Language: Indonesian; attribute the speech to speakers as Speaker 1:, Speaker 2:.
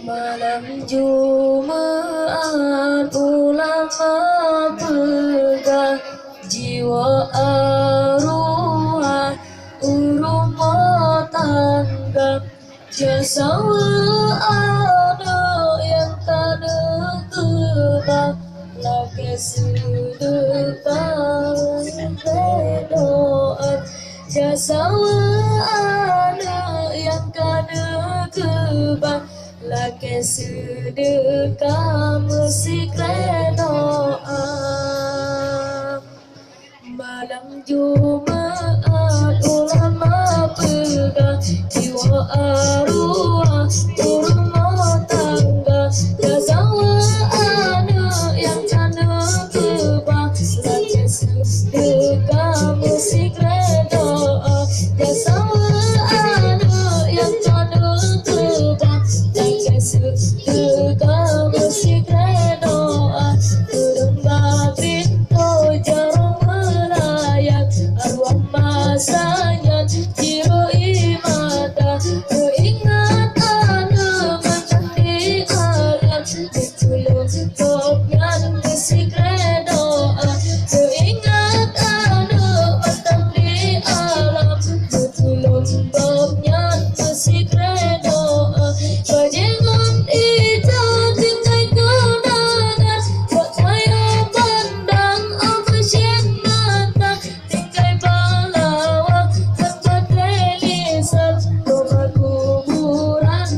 Speaker 1: Malam Jumat ulama pegang jiwa arwah rumah tangga jasa ada yang tak kebal lagi sedekah berdoa jasa ada yang tak kebal lagi sedekah musik doa. Malam Jumat ulama pegang jiwa arwah rumah tangga jazawa anak yang cana kebang lagi sedekah musik doa jazawa anak yang cana kebang lagi sedekah musik doa turun bagrin kau jarang arwah masanya jiwa imada keingatan menang di alam ditulung topnya musik doa keingatan menang di alam ditulung topnya musik doa bajengan itu tingkai kenangan buat saya pandang apa sienata tingkai balawang tempat relisan rumah kuburan